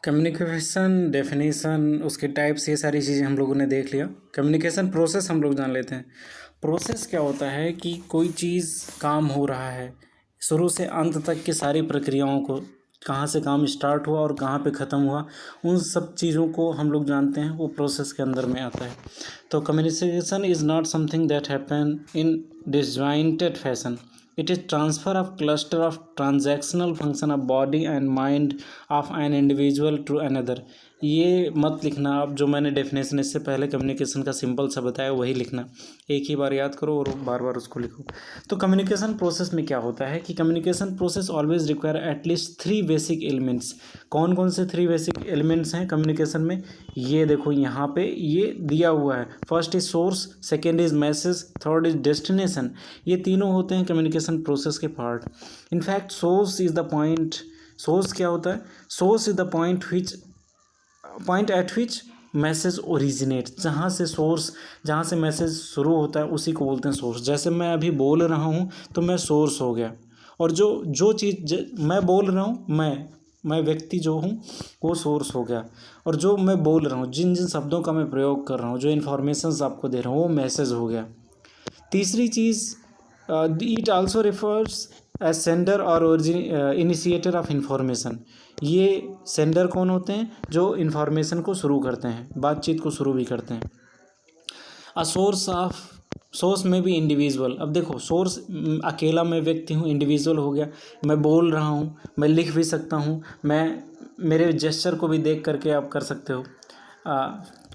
Communication definition, उसके types, ये सारी चीज़ें हम लोगों ने देख लिया। कम्युनिकेशन प्रोसेस हम लोग जान लेते हैं। प्रोसेस क्या होता है कि कोई चीज़ काम हो रहा है, शुरू से अंत तक की सारी प्रक्रियाओं को, कहाँ से काम स्टार्ट हुआ और कहाँ पे ख़त्म हुआ, उन सब चीज़ों को हम लोग जानते हैं, वो प्रोसेस के अंदर में आता है। तो communication is not something that happen in disjointed fashion. It is transfer of cluster of transactional function of body and mind of an individual to another। ये मत लिखना आप, जो मैंने डेफिनेशन इससे पहले कम्युनिकेशन का सिंपल सा बताया वही लिखना, एक ही बार याद करो और बार बार उसको लिखो। तो कम्युनिकेशन प्रोसेस में क्या होता है कि communication process always require at least 3 basic elements. कौन कौन से 3 बेसिक एलिमेंट्स हैं कम्युनिकेशन में, ये देखो यहाँ पे ये दिया हुआ है। First is source, second is message, third is destination. ये तीनों होते हैं कम्युनिकेशन प्रोसेस के part. In fact source is the point. Source क्या होता है? Source is the point eight which message originate. जहाँ से सोर्स, जहाँ से मैसेज शुरू होता है उसी को बोलते हैं सोर्स। जैसे मैं अभी बोल रहा हूँ तो मैं सोर्स हो गया, और जो चीज़ मैं बोल रहा हूँ, मैं व्यक्ति जो हूँ वो सोर्स हो गया, और जो मैं बोल रहा हूँ, जिन जिन शब्दों का मैं प्रयोग कर रहा हूँ, जो इन्फॉर्मेशंस आपको दे रहा हूँ, वो मैसेज हो गया। तीसरी चीज़, it also refers as sender और इनिशिएटर ऑफ इंफॉर्मेशन। ये सेंडर कौन होते हैं? जो इन्फॉर्मेशन को शुरू करते हैं, बातचीत को शुरू भी करते हैं। अ सोर्स में भी इंडिविजुअल। अब देखो, सोर्स अकेला मैं व्यक्ति हूँ, इंडिविजुअल हो गया, मैं बोल रहा हूँ, मैं लिख भी सकता हूँ, मेरे जेस्चर को भी देख करके आप कर सकते हो,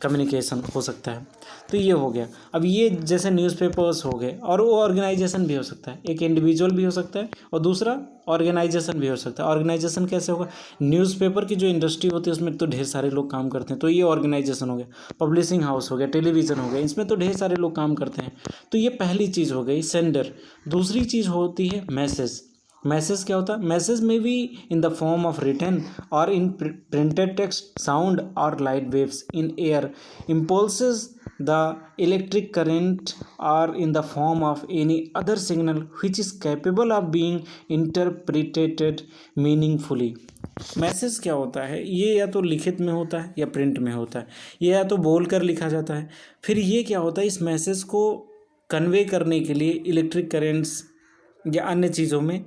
कम्युनिकेशन हो सकता है। तो ये हो गया। अब ये जैसे न्यूज़पेपर्स हो गए, और वो ऑर्गेनाइजेशन भी हो सकता है, एक इंडिविजुअल भी हो सकता है और दूसरा ऑर्गेनाइजेशन भी हो सकता है। ऑर्गेनाइजेशन कैसे होगा? न्यूज़पेपर की जो इंडस्ट्री होती है उसमें तो ढेर सारे लोग काम करते हैं, तो ये ऑर्गेनाइजेशन हो गया। पब्लिशिंग हाउस हो गया, टेलीविज़न हो गया, इसमें तो ढेर सारे लोग काम करते हैं। तो ये पहली चीज़ हो गई, सेंडर। दूसरी चीज़ होती है मैसेज। मैसेज क्या होता है? मैसेज में भी in the form of written और इन प्रिंटेड टेक्स्ट, साउंड और light waves in air, impulses the electric current, or in the form of any other signal which is capable of being interpreted meaningfully। Message क्या होता है? ये या तो लिखित में होता है या प्रिंट में होता है, ये या तो बोल कर लिखा जाता है। फिर ये क्या होता है? इस मैसेज को कन्वे करने के लिए इलेक्ट्रिक करेंट्स या अन्य चीज़ों में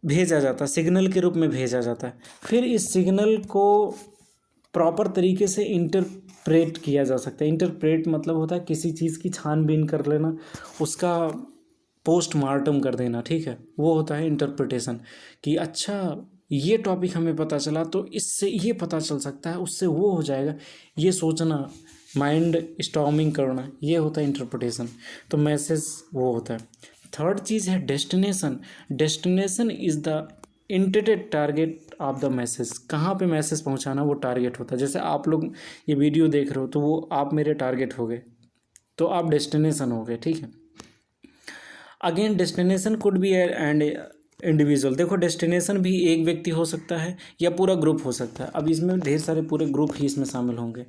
भेजा जाता है, सिग्नल के रूप में भेजा जाता है। फिर इस सिग्नल को प्रॉपर तरीके से इंटरप्रेट किया जा सकता है। इंटरप्रेट मतलब होता है किसी चीज़ की छानबीन कर लेना, उसका पोस्टमार्टम कर देना, ठीक है, वो होता है इंटरप्रिटेशन। कि अच्छा, ये टॉपिक हमें पता चला तो इससे ये पता चल सकता है, उससे वो हो जाएगा, ये सोचना, माइंड स्टॉर्मिंग करना, ये होता है इंटरप्रिटेशन। तो मैसेज वो होता है। थर्ड चीज़ है destination. Destination is the intended target of the message. कहाँ पे मैसेज पहुँचाना, वो टारगेट होता है। जैसे आप लोग ये वीडियो देख रहे हो तो वो आप मेरे टारगेट हो गए, तो आप डेस्टिनेशन हो गए, ठीक है। Again destination could be and individual. देखो, डेस्टिनेशन भी एक व्यक्ति हो सकता है या पूरा ग्रुप हो सकता है। अब इसमें ढेर सारे पूरे ग्रुप ही इसमें शामिल होंगे।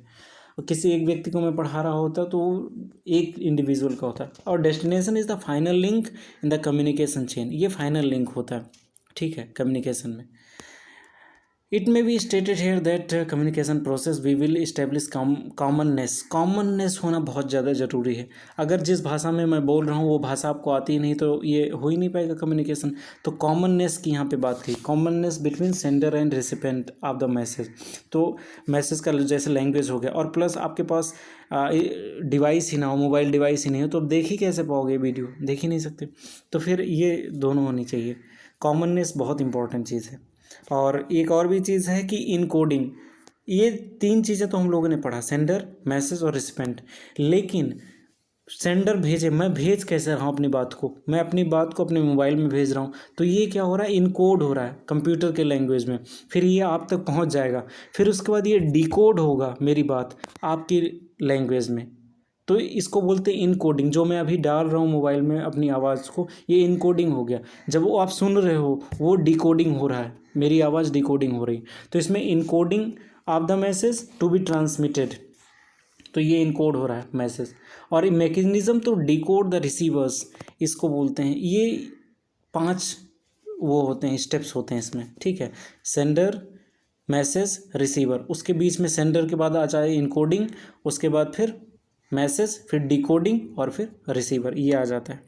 और किसी एक व्यक्ति को मैं पढ़ा रहा होता तो वो एक इंडिविजुअल का होता है। और destination is the final link in the communication chain. ये फाइनल लिंक होता है, ठीक है, कम्युनिकेशन में। It may be stated here that communication process we will establish commonness होना बहुत ज़्यादा ज़रूरी है। अगर जिस भाषा में मैं बोल रहा हूँ वो भाषा आपको आती ही नहीं तो ये हो ही नहीं पाएगा कम्युनिकेशन। तो कॉमननेस की यहाँ पे बात की, commonness between sender and recipient of the message. तो मैसेज का जैसे लैंग्वेज हो गया, और प्लस आपके पास डिवाइस ही ना हो, मोबाइल डिवाइस ही नहीं हो, तो अब देख ही कैसे पाओगे वीडियो? देख ही नहीं सकते। तो फिर ये दोनों होनी चाहिए। कॉमननेस बहुत इंपॉर्टेंट चीज़ है। और एक और भी चीज़ है कि इनकोडिंग। ये 3 चीज़ें तो हम लोगों ने पढ़ा, सेंडर, मैसेज और रिसिपेंट। लेकिन सेंडर भेजे, मैं भेज कैसे रहा हूँ अपनी बात को? मैं अपनी बात को अपने मोबाइल में भेज रहा हूँ, तो ये क्या हो रहा है? इनकोड हो रहा है कंप्यूटर के लैंग्वेज में। फिर ये आप तक पहुँच जाएगा, फिर उसके बाद ये डिकोड होगा मेरी बात आपकी लैंग्वेज में। तो इसको बोलते हैं इनकोडिंग। जो मैं अभी डाल रहा हूँ मोबाइल में अपनी आवाज़ को, ये इनकोडिंग हो गया। जब वो आप सुन रहे हो वो डिकोडिंग हो रहा है, मेरी आवाज़ डिकोडिंग हो रही। तो इसमें encoding of the message to be transmitted, तो ये इनकोड हो रहा है मैसेज। और मैकेनिज्म तो डिकोड द रिसीवर्स, इसको बोलते हैं। ये 5 वो होते हैं, स्टेप्स होते हैं इसमें, ठीक है। सेंडर, मैसेज, रिसीवर, उसके बीच में सेंडर के बाद आ जाए इनकोडिंग, उसके बाद फिर मैसेज, फिर डिकोडिंग और फिर रिसीवर, ये आ जाता है।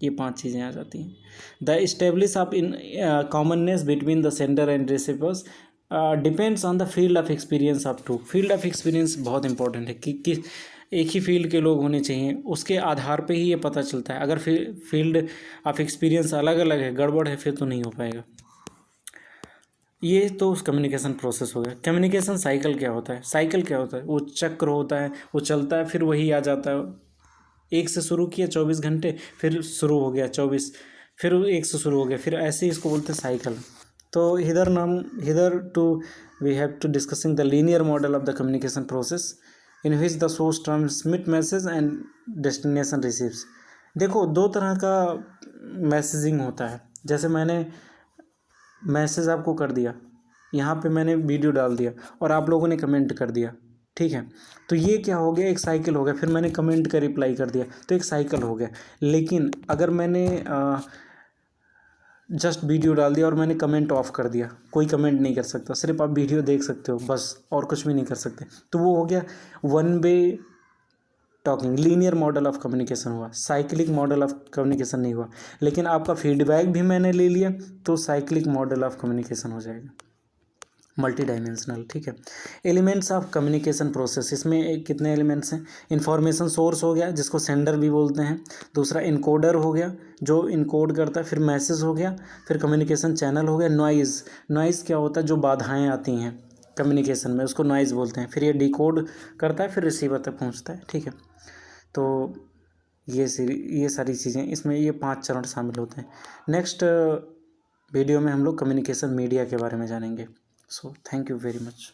ये 5 चीज़ें आ जाती हैं। The establish of in commonness between the sender and receivers depends on the field of experience of two. Field of experience बहुत इंपॉर्टेंट है कि एक ही फील्ड के लोग होने चाहिए, उसके आधार पे ही ये पता चलता है। अगर फील्ड ऑफ एक्सपीरियंस अलग अलग है, गड़बड़ है, फिर तो नहीं हो पाएगा। ये तो उस कम्युनिकेशन प्रोसेस हो गया। कम्युनिकेशन साइकिल क्या होता है? साइकिल क्या होता है? वो चक्र होता है, वो चलता है, फिर वही आ जाता है। 1 से शुरू किया 24 घंटे, फिर शुरू हो गया 24, फिर 1 से शुरू हो गया, फिर ऐसे ही इसको बोलते हैं साइकिल। तो hitherto we have to discussing the linear model of the communication process in which the source transmit message and destination receives. देखो, 2 तरह का मैसेजिंग होता है। जैसे मैंने मैसेज आपको कर दिया, यहाँ पे मैंने वीडियो डाल दिया और आप लोगों ने कमेंट कर दिया, ठीक है, तो ये क्या हो गया? एक साइकिल हो गया। फिर मैंने कमेंट का रिप्लाई कर दिया, तो एक साइकिल हो गया। लेकिन अगर मैंने जस्ट वीडियो डाल दिया और मैंने कमेंट ऑफ कर दिया, कोई कमेंट नहीं कर सकता, सिर्फ आप वीडियो देख सकते हो बस, और कुछ भी नहीं कर सकते, तो वो हो गया one way talking. Linear model of communication हुआ, साइक्लिक मॉडल ऑफ कम्युनिकेशन नहीं हुआ। लेकिन आपका फीडबैक भी मैंने ले लिया, तो साइक्लिक मॉडल ऑफ कम्युनिकेशन हो जाएगा, मल्टी डायमेंशनल, ठीक है। एलिमेंट्स ऑफ कम्युनिकेशन प्रोसेस, इसमें कितने एलिमेंट्स हैं? इंफॉर्मेशन सोर्स हो गया, जिसको सेंडर भी बोलते हैं। दूसरा इनकोडर हो गया, जो इनकोड करता है। फिर मैसेज हो गया, फिर कम्युनिकेशन चैनल हो गया। नॉइज़, नॉइज़ क्या होता है? जो बाधाएं आती हैं कम्युनिकेशन में, उसको नॉइज़ बोलते हैं। फिर ये डिकोड करता है, फिर रिसीवर तक पहुँचता है, ठीक है। तो ये सारी चीज़ें इसमें, ये 5 चरण शामिल होते हैं। नेक्स्ट वीडियो में हम लोग कम्युनिकेशन मीडिया के बारे में जानेंगे। So thank you very much.